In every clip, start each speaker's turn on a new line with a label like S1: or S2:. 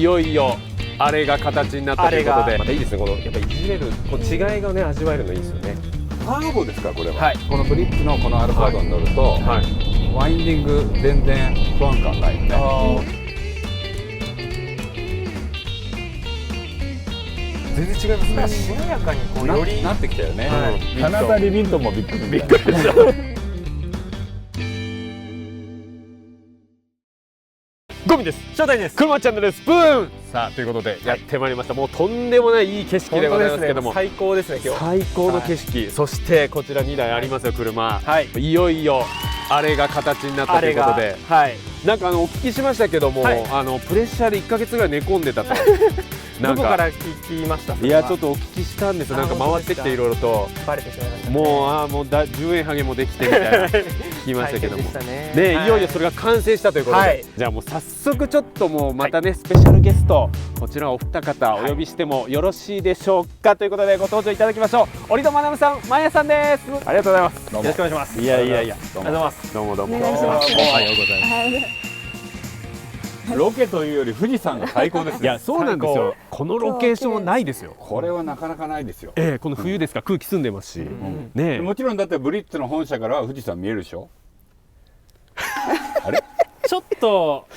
S1: よいよあれが形になったということで、またいいですね、このやっぱいじれるこう違いがね味わえるのいいですよね。
S2: ターボですかこれは。
S3: はい、
S2: このブリッツのこのアルファードに乗ると、
S1: はい、
S2: ワインディング全然不安感ないよね。全然違いますね。
S3: しなやかにこうより
S2: なってきたよね。
S3: はい、
S2: カナダリビントンもびっくりした。
S1: ゴミです。
S3: 正体です。
S1: くまちゃんのスプーン。さあということでやってまいりました。もうとんでもないいい景色でございますけども、
S3: 最高ですね今日。
S1: 最高の景色、そしてこちら2台ありますよ車。
S3: はい。
S1: いよいよあれが形になったということで、
S3: はい。
S1: なんかお聞きしましたけども、
S3: はい、
S1: プレッシャーで1ヶ月ぐらい寝込んでたと。
S3: どこから聞きました？
S1: いやちょっとお聞きしたんですよ。なんか回ってきていろいろと
S3: バレてしまいました、ね。
S1: もう10円ハゲもできてみたいな聞きましたけどもね、いよいよそれが完成したということで、はい、じゃあもう早速ちょっともうまたね、はい、スペシャルゲストこちらお二方お呼びしてもよろしいでしょうか、はい、ということでご登場いただきましょう。折戸学さん、まやさんです。ありがとうございます。
S3: よろしくお願いします。
S1: いや
S3: ありがとうございます。
S1: どうもどうも。
S4: お願いします。
S1: おはようございます。
S2: ロケというより富士山が最高ですね。
S1: いやそうなんですよ。このロケーションはないですよ。
S2: これはなかなかないですよ。
S1: この冬ですから空気澄んでますし、ね。
S2: もちろんだってブリッツの本社からは富士山見えるでしょ。あれ？
S3: ちょっと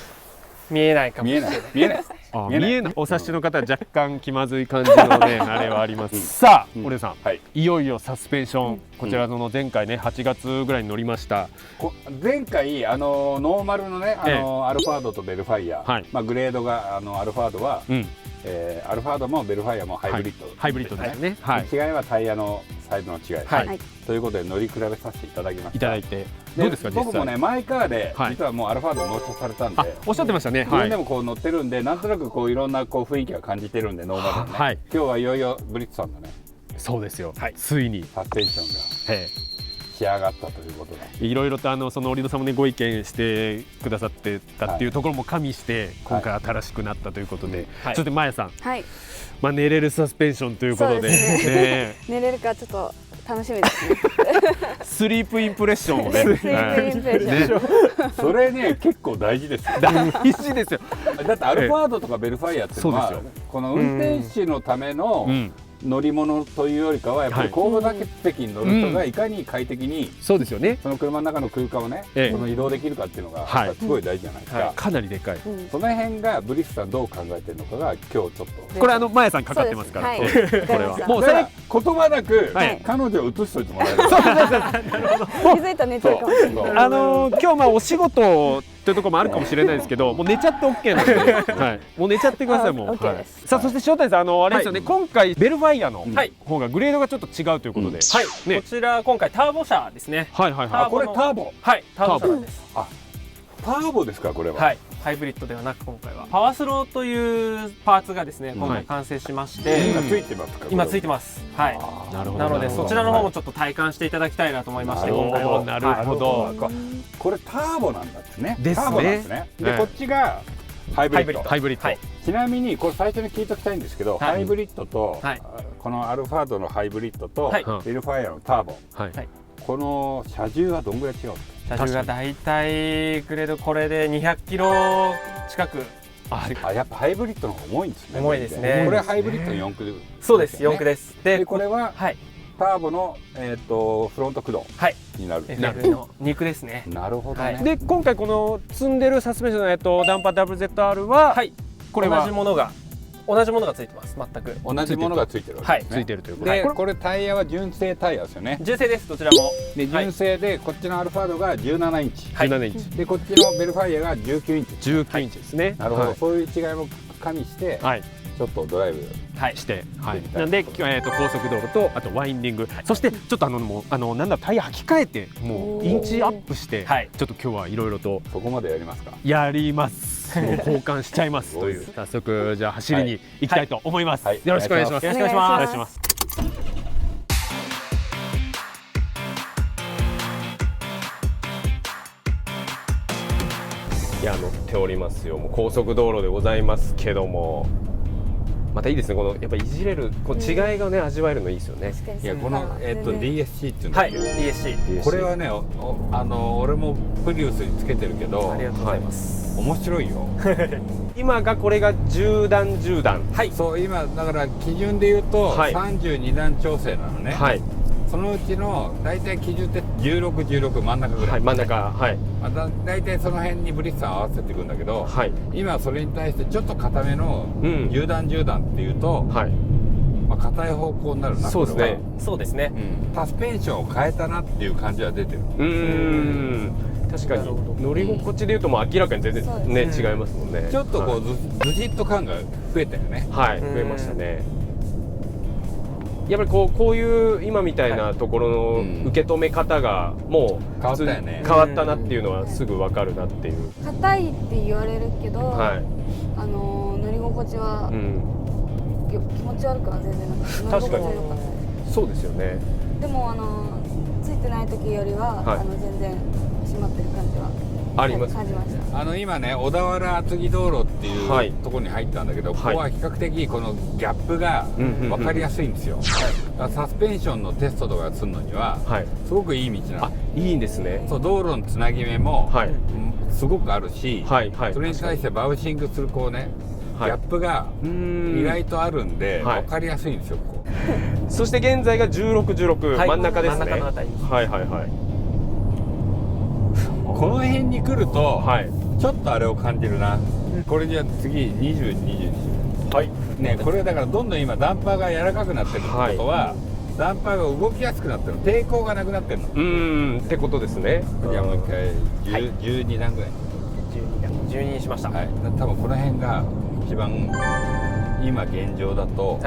S3: 見えないかもしれない。
S2: 見えない。
S1: 見えない。お察しの方は若干気まずい感じのねあれはあります。さあ、折戸さん、いよいよサスペンション、こちらの前回ね8月ぐらいに乗りました。
S2: 前回ノーマルのねアルファードとベルファイア、まあグレードがアルファードは、アルファードもベルファイアもハイブリッド、
S1: ハイブリッドですね。
S2: 違いはタイヤのサイズの違い。ということで乗り比べさせていただきました。
S1: いただいてどうですか？
S2: 僕もねマイカーで実はもうアルファード納車されたんで、
S1: おっしゃってましたね。
S2: 自分でもこう乗ってるんでなんとなくこういろんなこう雰囲気が感じてるんでノーマルのね。今日はいよいよブリッツさんのね。
S1: そうですよ。ついに
S2: サスペンションが仕上がったということで、
S1: いろいろとその折戸さんもねご意見してくださってたっていうところも加味して今回新しくなったということで、そしてまやさん、まあ寝れるサスペンションということで、
S4: 寝れるかちょっと楽しみですね。
S1: スリープインプレッションをね。
S4: スリープインプレッション。
S2: それね結構大事ですよ。
S1: 大事ですよ。
S2: だってアルファードとかベルファイアっていうのはこの運転手のための乗り物というよりかはやっぱり後部座席に乗る人がいかに快適に
S1: そうですよね。
S2: その車の中の空間をねこの移動できるかっていうのがすごい大事じゃないですか。
S1: かなりでかい。
S2: その辺がブリッツさんどう考えてるのかが今日ちょっと
S1: これまやさんかかってますから。これはもう
S2: 言葉なく彼女を移しといてもらえる。
S4: 気づいたら寝てるかもしれない。
S1: 今日まあお仕事というところもあるかもしれないですけど、もう寝ちゃって OK なので、もう寝ちゃってくださいもう。さあそして塩谷さんあれですよね、今回ベルファイアの方がグレードがちょっと違うということで、
S3: こちら今回ターボ車ですね。
S2: これターボ。
S3: はいターボ車です。
S2: ターボですかこれは。
S3: はいハイブリッドではなく今回はパワースローというパーツがですね今回完成しまして、
S2: 今ついてますか？
S3: 今ついてます。はい。なのでそちらの方もちょっと体感していただきたいなと思いまして今回は。
S1: なるほど。
S2: これターボなんですね。
S1: ですね。
S2: でこっちがハイブリッド。
S1: ハイブリッド。
S2: ちなみにこれ最初に聞いておきたいんですけど、ハイブリッドとこのアルファードのハイブリッドとベルファイアのターボ、この車重はどんぐらい違うんですか？
S3: 車重がだいたいグレードこれで200キロ近く。
S2: やっぱハイブリッドの方が重いんですね。
S3: 重いですね。
S2: これはハイブリッドの4駆。
S3: そうです4駆です。
S2: でこれはターボのフロント駆動になる。
S3: 2駆ですね。
S2: なるほどね。
S1: で今回この積んでるサスペンションのダンパー WZR は
S3: これは同じものがついてます。全く
S2: 同じものがついてるわけですね。
S1: ついてるということ
S2: でこれタイヤは純正タイヤですよね。
S3: 純正ですどちらも。
S2: で純正でこっちのアルファードが17インチ。
S1: 17インチ。
S2: でこっちのベルファイアが19インチ。
S1: 19インチですね。
S2: なるほど。そういう違いも加味してちょっとドライブ
S1: して、なんで高速道路とあとワインディング、そしてちょっとなんだタイヤ履き替えてもうインチアップして、ちょっと今日はいろいろと
S2: そこまでやりますか？
S1: やります。もう交換しちゃいますという早速じゃあ走りに行きたいと思います。よろしくお願いします。
S3: よろしくお願いします。
S1: いや乗っておりますよ。もう高速道路でございますけども。またいいですね、このやっぱいじれるこう違いがね、味わえるのいいですよね。
S2: いやこのDSC っていうんだ
S3: はい、
S2: っけ、
S3: DSC。
S2: これはね、俺もプリウスにつけてるけど、
S3: ありがとうございます。
S2: 面白いよ。
S1: 今がこれが10段10段。
S3: はい。
S2: そう今だから基準で言うと32段調整なのね。
S1: はい。
S2: そのうちの大体基準って16、16真ん中ぐらい。
S1: はい、真ん中、はい。
S2: また大体その辺にブリッツさん合わせていくんだけど、
S1: はい。
S2: 今それに対してちょっと硬めの10段10段っていうと、
S1: はい。
S2: まあ硬い方向になるな。
S1: そうですね。
S3: そうですね。
S2: サスペンションを変えたなっていう感じは出てる。
S1: 確かに乗り心地でいうともう明らかに全然ね、違いますもんね。
S2: ちょっとこうズジッと感が増えたよね。
S1: はい、増えましたね。やっぱりこういう今みたいなところの受け止め方がもう
S2: 変わったよね。
S1: 変わったなっていうのはすぐ分かるなっていう。
S4: 硬いって言われるけど、
S1: はい。
S4: 乗り心地は気持ち悪くは全然なくて、乗り心地は良かったです。
S1: そうですよね。
S4: でもついてない時よりは全然締まってる感じは
S1: あります。
S4: 感じました。
S2: 今ね小田原厚木道路っていうところに入ったんだけど、ここは比較的このギャップが分かりやすいんですよ。サスペンションのテストとかするのにはすごくいい道なの。
S1: いいんですね。
S2: そう道路のつなぎ目もすごくあるし、それに対してバウシングするこうねギャップが意外とあるんで分かりやすいんですよ。ここ
S1: そして現在が16、16、真ん中ですね。
S3: 真ん中のあたり。
S1: はいはいはい。
S2: この辺に来るとちょっとあれを感じるな。これじゃ次20、20。はい。ね、これだからどんどん今ダンパーが柔らかくなってるってことは、ダンパーが動きやすくなってる、抵抗がなくなってるの。
S1: ってことですね。
S2: じゃあもう一回12段ぐらい。
S3: 12にしました。
S2: はい。多分この辺が一番今現状だと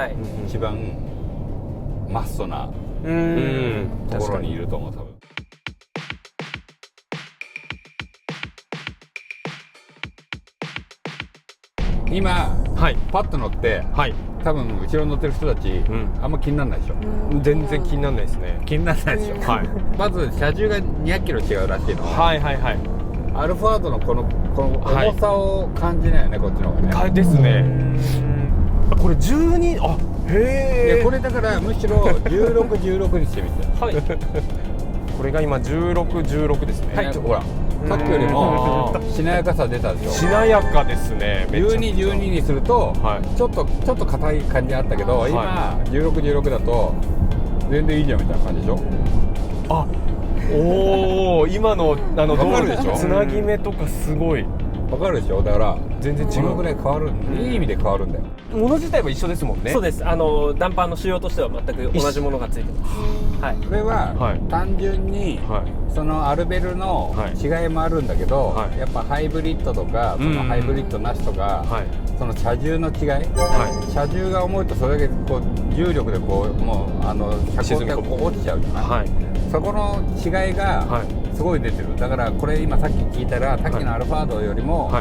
S2: 一番マストなところにいると思う。多分。今、パッと乗って、多分後ろに乗ってる人たち、あんま気にならないでしょ。
S1: 全然気にならないですね。
S2: 気にならないでしょ。まず車重が200キロ違うらしいの。アルファードのこの重さを感じないよね、こっちの方がね。
S1: ですね。これ12、へえ。
S2: これだからむしろ16、16にしてみて。
S1: これが今16、16ですね。
S2: ほら。さっきよりもしなやかさ出たでしょ。
S1: しなやかですね。
S2: 12、12にするとちょっと硬い感じあったけど、今16、16だと全然いいじゃんみたいな感じでしょ。
S1: 今の
S2: 分かるでしょ。
S1: つなぎ目とかすごい
S2: 分かるでしょ。だから
S1: 全然違う
S2: ぐらい変わる。いい意味で変わるんだよ。
S1: もの自体は一緒ですもんね。
S3: そうです。ダンパーの仕様としては全く同じものがついてます。
S2: これは単純にそのアルベルの違いもあるんだけど、やっぱハイブリッドとかそのハイブリッドなしとか、その車重の違い、車重が重いとそれだけこう重力でこうもう車高がこう落ちちゃうじゃない。そこの違いがすごい出てる。だからこれ今さっき聞いたらさっきのアルファードよりも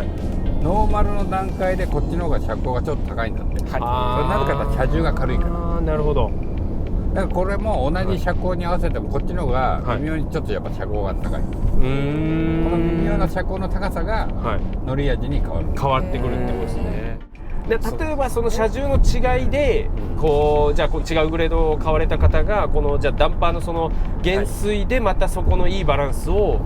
S2: ノーマルの段階でこっちの方が車高がちょっと高いんだって。それなぜかというと車重が軽いから。
S1: なるほど。
S2: だからこれも同じ車高に合わせてもこっちの方が微妙にちょっとやっぱ車高が高い。この微妙な車高の高さが乗り味に変
S1: わってくるってことですね。で例えばその車重の違いでこうじゃあ違うグレードを買われた方がこのじゃあダンパーのその減衰でまたそこのいいバランスを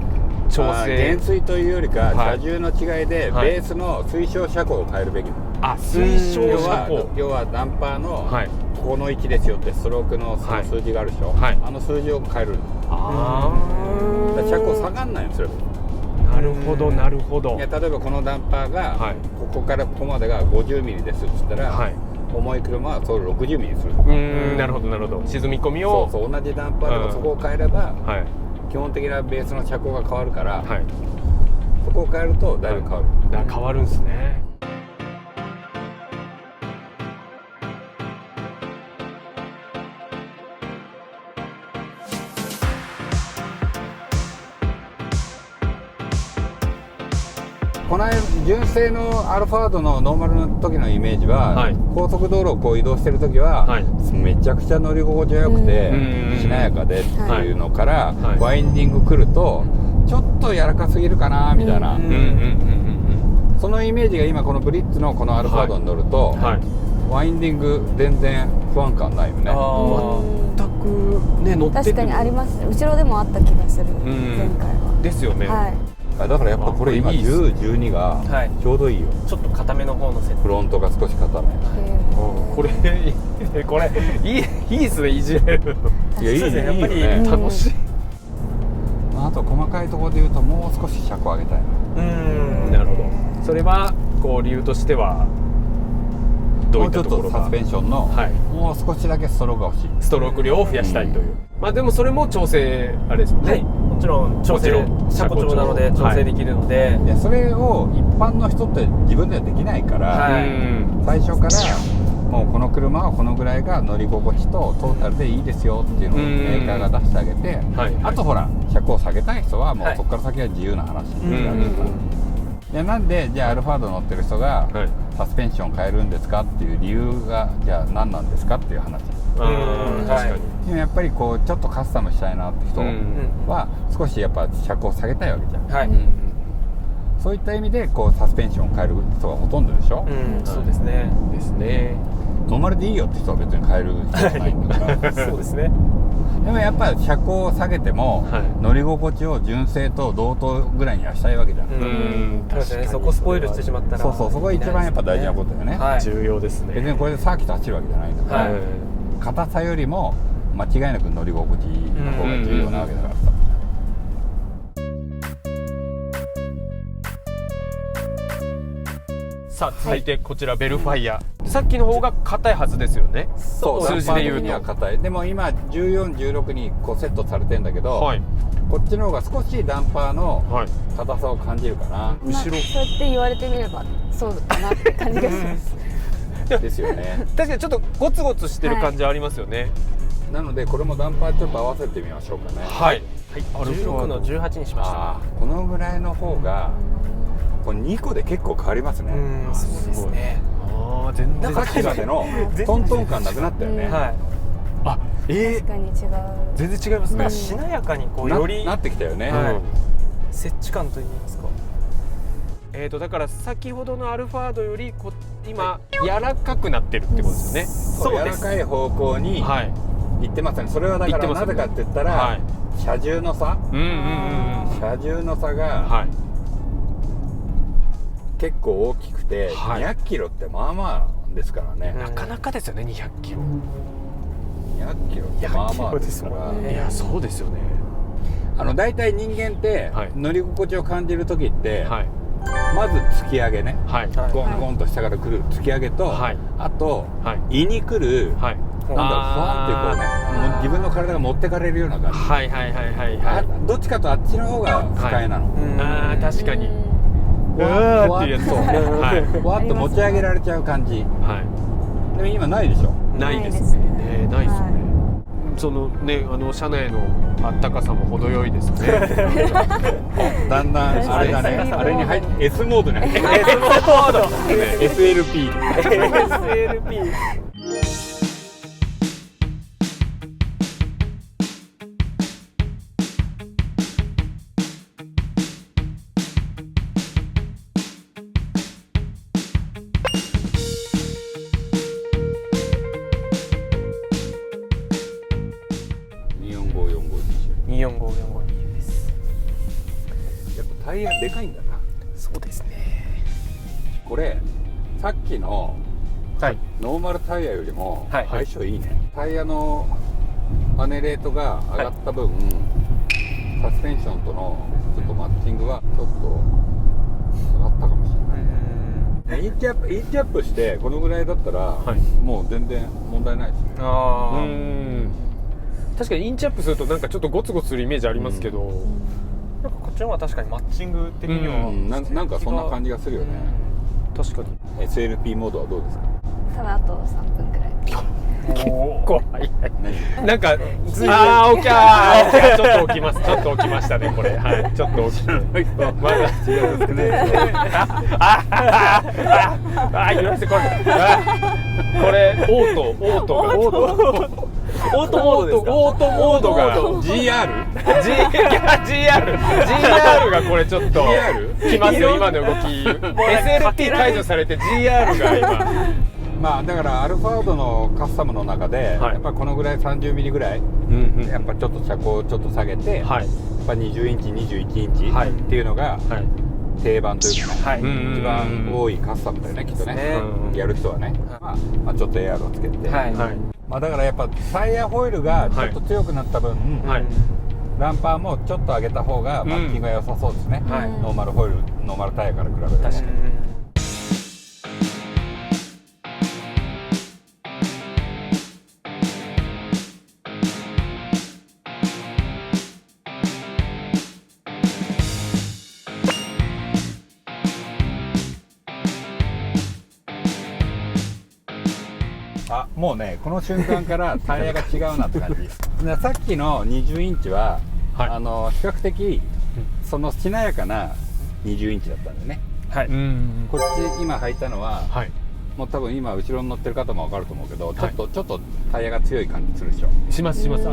S1: 調整。
S2: 減衰というよりか車重の違いでベースの推奨車高を変えるべき。
S1: 推奨車高。
S2: 要はダンパーのこの位置ですよってストロークのその数字があるでしょ。あの数字を変える。車高下がんないんですよ。
S1: なるほどなるほど。
S2: 例えばこのダンパーがここからここまでが50ミリですっつったら、重い車はそれを60ミリにする。
S1: なるほどなるほど。沈み込みを
S2: そう同じダンパーでもそこを変えれば、基本的なベースの車高が変わるから、そこを変えるとだいぶ変わる。
S1: 変わるんですね。
S2: この純正のアルファードのノーマルの時のイメージは、高速道路をこう移動してる時は、めちゃくちゃ乗り心地が良くてしなやかでっていうのから、ワインディング来るとちょっと柔らかすぎるかなみたいな、そのイメージが今このブリッツのこのアルファードに乗ると、ワインディング全然不安感ないよね。
S1: 全くね乗ってて
S4: 確かにありますね。後ろでもあった気がする、前回は。
S1: ですよね。
S4: はい。
S2: だからやっぱこれ今10、12がちょうどいいよ。
S3: ちょっと固めの方のセット。
S2: フロントが少し固め。
S1: これいいっすね、いじれる。
S2: いや、いいね、
S3: やっぱり
S1: 楽しい。
S2: あと細かいところで言うともう少し車高上げたいな。
S1: なるほど。それはこう理由としてはどういったところが？
S2: もうちょっとサスペンションのもう少しだけストロークが欲しい。
S1: ストローク量を増やしたいという。まあでもそれも調整あれですもんね。
S3: もちろん調整、車高調なので調整できるので、
S2: いやそれを一般の人って自分ではできないから、最初からもうこの車はこのぐらいが乗り心地とトータルでいいですよっていうのをメーカーが出してあげて、あとほら車高を下げたい人はもうそこから先は自由な話になるから。いやなんでじゃあアルファード乗ってる人がサスペンション変えるんですかっていう理由がじゃあ何なんですかっていう話。
S1: 確かに。
S2: でもやっぱりこうちょっとカスタムしたいなって人は少しやっぱ車高を下げたいわけじゃん。そういった意味でこうサスペンションを変える人がほとんどでしょ。
S3: そうですね。
S1: ですね。
S2: ノーマルでいいよって人は別に変える必要はないんだから。
S3: そうですね。
S2: でもやっぱり車高を下げても乗り心地を純正と同等ぐらいにはしたいわけじゃん。
S3: 確かにそこスポイルしてしまったら。
S2: そうそこが一番やっぱ大事なことだよね。
S1: 重要ですね。
S2: 別にこれでサーキット走るわけじゃないんだから、硬さよりも間違いなく乗り心地の方が重要なわけだからさ。
S1: さあ続いてこちらベルファイア、さっきの方が硬いはずですよね。
S2: そう
S1: 数字で言うと
S2: 硬い。でも今14、16にこうセットされてんだけど、こっちの方が少しダンパーの硬さを感じるかな。
S4: 後ろそうやって言われてみればそうかなって感じがします
S2: ですよね。
S1: 確かにちょっとゴツゴツしてる感じありますよね。
S2: なのでこれもダンパーちょっと合わせてみましょうかね。
S1: はい。
S3: 16の18にしました。
S2: このぐらいの方がこれ2個で結構変わりますね。
S3: そうですね。
S1: 全然
S2: さっきまでのトントン感なくなったよね。
S3: はい。
S4: 確かに違う。
S1: 全然違いますね。
S3: しなやかにこうより
S2: なってきたよね。
S3: 接地感といいますか。
S1: だから先ほどのアルファードより今柔らかくなってるってことですよね。
S2: そう柔らかい方向に行ってますね。それはだからなぜかって言ったら車重の差、車重の差が結構大きくて200キロってまあまあですからね。
S1: なかなかですよね。200キロ
S2: 200キロってまあまあですから。
S1: いやそうですよね。
S2: だいたい人間って乗り心地を感じる時ってまず突き上げね、ゴンゴンと下から来る突き上げと、あと胃に来るなんだろうふわってこうね、自分の体が持ってかれるような感じ。どっちかとあっちの方が不快なの。
S1: 確かに
S2: ふわっていうやつとふわっと持ち上げられちゃう感じ。でも今ないでしょ。
S1: ないですね。ないですね。そのね車内のあったかさも程よいですね。
S2: だんだんあれだね。あれに入って S モードに入って
S1: S モード
S2: SLP
S3: 24545です。
S2: やっぱタイヤでかいんだな。
S3: そうですね。
S2: これさっきのノーマルタイヤよりも相性いいね。タイヤのバネレートが上がった分、サスペンションとのちょっとマッチングはちょっと上がったかもしれない。インチアップしてこのぐらいだったら、もう全然問題ないですね。
S1: 確かにインチアップするとなんかちょっとゴツゴツするイメージありますけど、
S3: なんかこっちの方が確かにマッチング的には
S2: なんかそんな感じがするよね。
S1: 確かに。
S2: SLP モードはどうですか？
S4: 多分あと3分くらい。
S1: 結構早い。なんか起きちょっと起きます。ちょっと起きましたねこれ。ちょっと起きて。まだ違うんですね。言わせてこれオートモードが GR がこれちょっときますよ今の動き。SLP 解除されて GR が今。
S2: まあだからアルファードのカスタムの中で、やっぱこのぐらい30ミリぐらい、やっぱちょっと車高をちょっと下げて、やっぱ20インチ21インチっていうのが定番というかね、一番多いカスタムだよねきっとね、やる人はね。まあちょっとエアロつけて、まあだからやっぱタイヤホイールがちょっと強くなった分、ランパーもちょっと上げた方がマッキングが良さそうですね、ノーマルホイール、ノーマルタイヤから比べてね。あ、もうねこの瞬間からタイヤが違うなって感じさっきの20インチは、比較的そのしなやかな20インチだったんでね、こっち今履いたのは、もう多分今後ろに乗ってる方も分かると思うけど、ちょっとタイヤが強い感じするでしょ。
S1: しますします。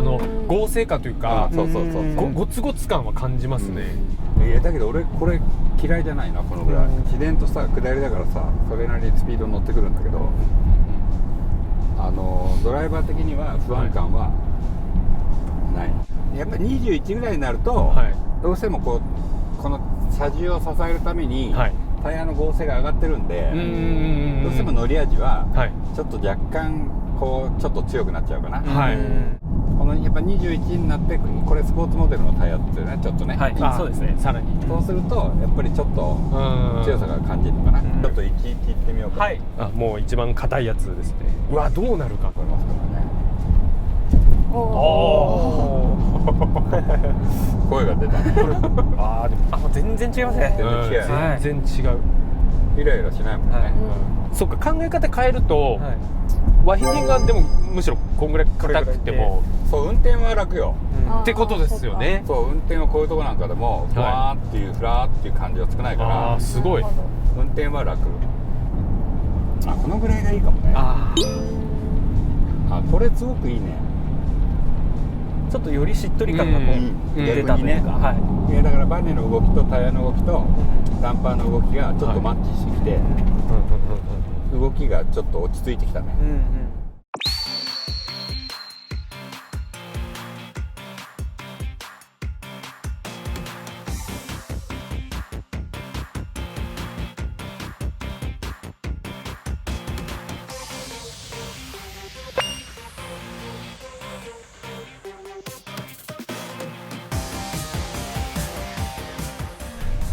S1: 合成感というか、ゴツゴツ感は感じますね。
S2: だけど俺これ嫌いじゃないな、このぐらい自然とさ下りだからさ、それなりにスピードに乗ってくるんだけど、ドライバー的には不安感はない、やっぱり21ぐらいになると、どうしてもこの車重を支えるために、タイヤの合成が上がってるんで、どうしても乗り味はちょっと若干こうちょっと強くなっちゃうかな、このやっぱ21になってこれスポーツモデルのタイヤってねちょっとね、
S3: そうですね、さらに
S2: そうするとやっぱりちょっと強さが感じるのかな、ちょっと11いってみようか。
S1: もう一番硬いやつですね。うわ、どうなるかと思いますからね。
S2: 声が出たね。
S3: 全然違いますね。
S1: 全然違う。
S2: イライラしないもんね。
S1: そっか、考え方変えるとワインディングはでもむしろこんぐらい硬くても、
S2: そう運転は楽よ
S1: ってことですよね。
S2: そう運転はこういうとこなんかでもふわーっていうフラーっていう感じは少ないから、
S1: すごい
S2: 運転は楽。このぐらいがいいかもね。これすごくいいね。
S3: ちょっとよりしっとり感がこう出たというか、
S2: だからバネの動きとタイヤの動きとダンパーの動きがちょっとマッチしてきて、動きがちょっと落ち着いてきたね。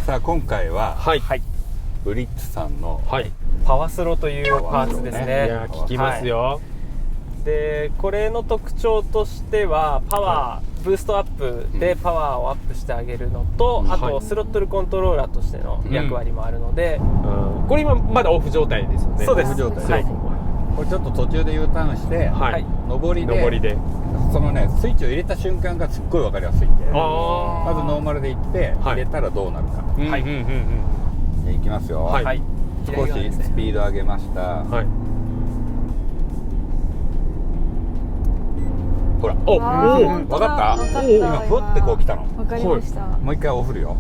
S2: さあ今回は、ブリッツさんの、
S3: パワスロというパーツですね。
S1: いや聞きますよ。
S3: でこれの特徴としてはパワー、ブーストアップでパワーをアップしてあげるのと、あとスロットルコントローラーとしての役割もあるので、
S1: これ今まだオフ状態ですよね。
S3: そうです。
S2: オフ状態。これちょっと途中で U ターンして、上りでそのねスイッチを入れた瞬間がすっごい分かりやすいんで、まずノーマルでいって入れたらどうなるか。じゃあいきますよ。少しスピード上げました。ほら、分かった？今ふってこう来たの。
S4: 分かりました。
S2: もう一回オフるよ。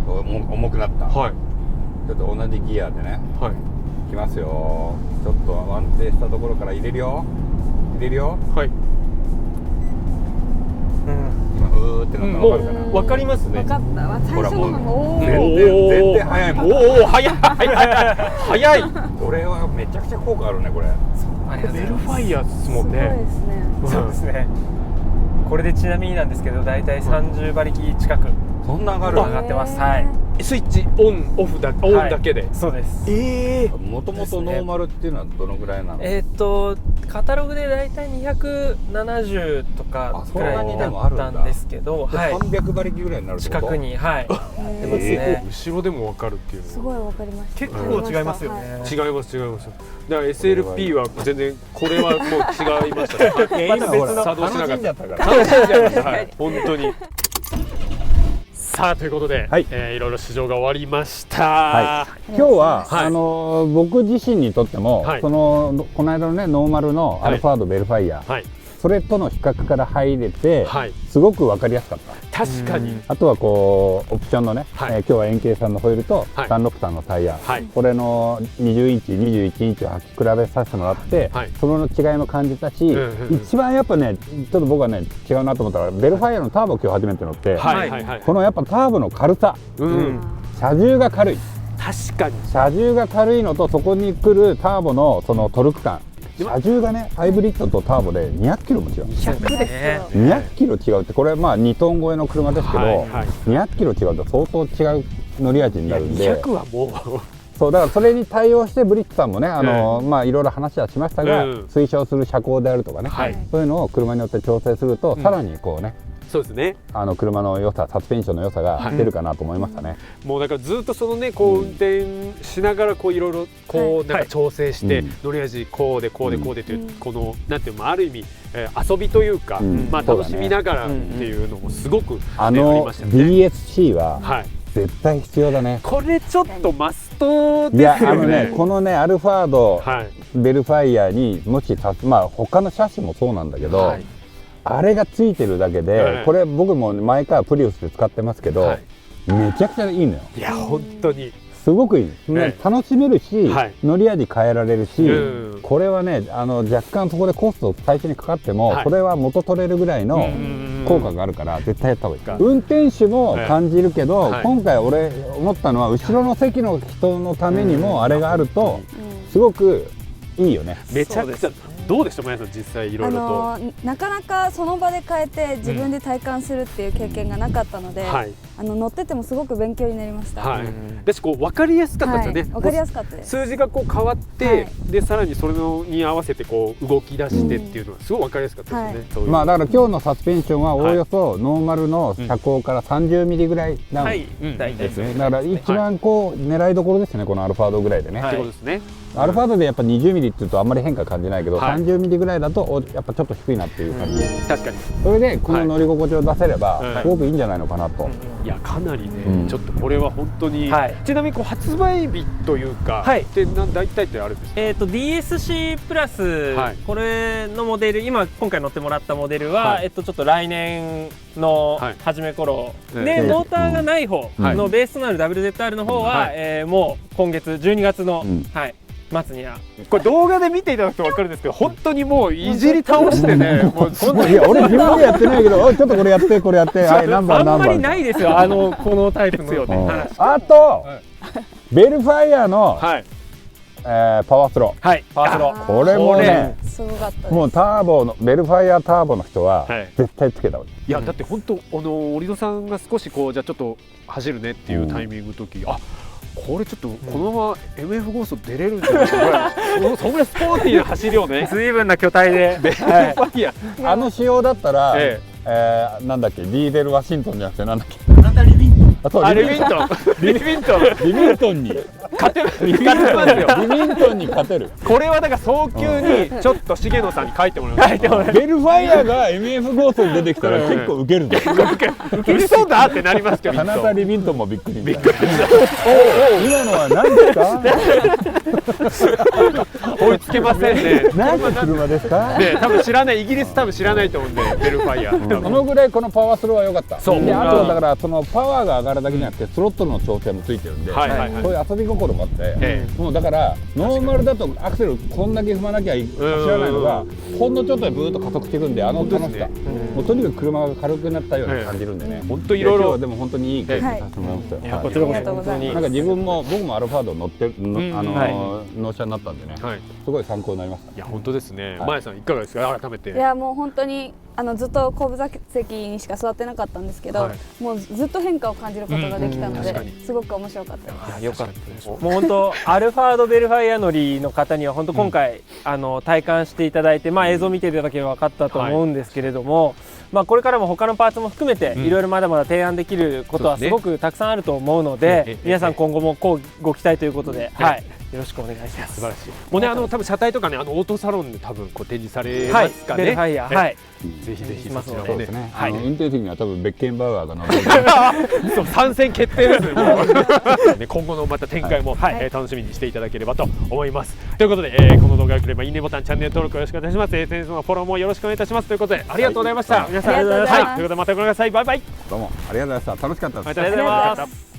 S2: 重くなった。ちょっと同じギアでね。いきますよ。ちょっと安定したところから入れるよ。今うーってなったの分かるかな。
S1: 分かりますね。
S4: 分かった。最初の
S2: もう全然速いもん。
S1: 速い。
S2: これはめちゃくちゃ効果あるねこれ。
S1: ベルファイアですもんね。
S3: そうですね。これでちなみになんですけど、だいたい30馬力近く
S2: そんな上
S3: がってます。
S1: スイッチオンオフだけで。
S3: そうです。
S2: もともとノーマルっていうのはどのぐらいな
S3: の？カタログでだいたい270とかくらいになったんですけど、
S2: 300馬力ぐらいになるってこと？
S3: 近くに出ますね。
S1: 後ろでも分かるっていうの。
S4: すごい分かりました。
S3: 結構違いますよね。
S1: 違います。だから SLP は全然これはもう違いましたね。
S3: また別の
S1: 作動しなかったから。楽しんじゃいました。本当に。さあということで、いろいろ試乗が終わりました。
S2: 今日は僕自身にとってもこの間のねノーマルのアルファードベルファイア、それとの比較から入れて、
S1: はい、
S2: すごく分かりやすかった。
S1: 確かに。
S2: あとはこうオプションのね、
S1: はい
S2: 今日は円形さんのホイールと
S1: はい
S2: 363のタイヤ、
S1: はい、
S2: これの20インチ21インチを履き比べさせてもらって、はい、その違いも感じたし、一番やっぱねちょっと僕はね違うなと思ったらベルファイアのターボ今日初めて乗って、はいはいはい、このやっぱターボの軽さ、車重が軽い。
S1: 確かに
S2: 車重が軽いのとそこに来るターボのそのトルク感、車重がねハイブリッドとターボで200キロも違う。
S4: 200ですよ。
S2: 200キロ違うって、これまあ2トン超えの車ですけど、200キロ違うと相当違う乗り味になるんで、
S1: 200はもう
S2: そうだからそれに対応してブリッツさんもねまあいろいろ話はしましたが、推奨する車高であるとかね、そういうのを車によって調整すると、さらにこうね、
S1: そうですね、
S2: 車の良さ、サスペンションの良さが出るかなと思いましたね。
S1: もうだからずっとそのねこう運転しながらこういろいろこうなんか調整して乗り味こうでこうでこうでというこのなんていうのある意味遊びというかまあ楽しみながらっていうのもすごくありましたね。
S2: DSC は絶対必要だね。
S1: これちょっとマストですよね。
S2: このねアルファードベルファイアにもしまあ他の車種もそうなんだけど、あれがついてるだけで、これ僕も毎回プリウスで使ってますけど、めちゃくちゃいいのよ。
S1: いや本当に
S2: すごくいい、楽しめるし、乗り味変えられるし、これはね若干そこでコスト最初にかかっても、それは元取れるぐらいの効果があるから絶対やった方がいい。運転手も感じるけど、今回俺思ったのは後ろの席の人のためにもあれがあるとすごくいいよね。
S1: めちゃくちゃどうでした皆さん実際いろいろと。
S4: なかなかその場で変えて自分で体感するっていう経験がなかったので、乗っててもすごく勉強になりました。
S1: だしこう分かりやすかったですよね。
S4: 分かりやすかったです。
S1: 数字がこう変わって、でさらにそれに合わせてこう動き出してっていうのはすごい分かりやすかったですね。
S2: まあだから今日のサスペンションはおおよそノーマルの車高から30ミリぐらいダウンですね。だから一番こう狙いどころですね、このアルファードぐらいでね。
S1: そうですね。
S2: アルファードでやっぱ20ミリっていうとあんまり変化感じないけど、30ミリぐらいだとやっぱちょっと低いなっていう感じ。
S1: 確かに。
S2: それでこの乗り心地を出せればすごくいいんじゃないのかなと。
S1: いやかなりね、ちょっとこれは本当に。ちなみにこう発売日というかって大体ってあるんですか。
S3: DSC プラスこれのモデル、今回乗ってもらったモデルはちょっと来年の初め頃で、モーターがない方のベースとなる WZR の方はもう今月12月の末には
S1: これ動画で見ていただくと分かるんですけど、本当にもういじり倒してね、もう
S2: いや俺自分でやってないけど、ちょっとこれやってこれやって、はい何番何番。
S3: あんまりないですよこのタイプのよね。
S2: あとベルファイアのパワースロー、
S3: パワースロー、
S2: これもね
S4: すごかったです。
S2: もうターボのベルファイアターボの人は絶対つけた方がいい。
S1: いやだって本当織戸さんが少しこうじゃあちょっと走るねっていうタイミングの時、これちょっとこのまま MF ゴースト出れるんじゃないかぐらい、そんぐらいスポーティーな走りをね、
S3: 随分な巨体で
S1: ベルファイア
S2: あの仕様だったらなんだっけ、ディーゼル・ワシントンじゃなくてなんだっけ、
S1: リビントンに勝てますよ。
S2: リビントンに勝てる。
S1: これはだから早急にちょっと重野さんに書いてもらいます。
S2: ベルファイアが MF ゴーストに出てきたら結構ウケるぞ。
S1: 嘘だってなりますけど、
S2: カナダリビントンもびっくり。今のは何ですか。
S1: 追いつけませんね。
S2: 何の車ですか。
S1: 多分知らない、イギリス多分知らないと思うんで、ベルファイア。
S2: このぐらいこのパワースローは良かった。
S1: そう。
S2: であとだからそのパワーが上がるだけじゃなくてスロットルの調整もついてるんで、そういう遊び心もあって、もうだからノーマルだとアクセルこんだけ踏まなきゃ走らないのがほんのちょっとでブーッと加速していくんで、楽しさ、もうとにかく車が軽くなったように感じるんでね。本当いろいろでも本当にいい経験させてもらいましたよ。
S3: こちらこそ本当に。
S2: なんか自分も僕もアルファード乗って納車になったんでね、すごい参考になりました。
S1: いや本当ですね。まやさんいかがですか、改めて。い
S4: やもう本当にずっと後部座席にしか座ってなかったんですけど、もうずっと変化を感じることができたので、すごく面白かったです。
S3: よかったです。もう本当アルファードベルファイア乗りの方には本当今回体感していただいて、映像見ていただければ分かったと思うんですけれども、これからも他のパーツも含めていろいろまだまだ提案できることはすごくたくさんあると思うので、皆さん今後もこうご期待ということで、よろしくお願いします。
S1: 素晴らしい。もうね、多分車体とかね、オートサロンで多分こう展示されますかね。
S3: ベルファイア、はい。
S1: ぜひぜひそちら
S2: もね。運転席には多分ベッケンバウアーが乗ってる。
S1: そう、参戦決定ですね。今後のまた展開も楽しみにしていただければと思います。ということで、この動画が良ければいいねボタン、チャンネル登録よろしくお願いします。SNS のフォローもよろしくお願いいたします。ということで、ありがとうございました。皆さん、ということでまたご覧ください。バイバイ。
S2: どうもありがとうございました。楽しかったです。
S3: ありがとうございます。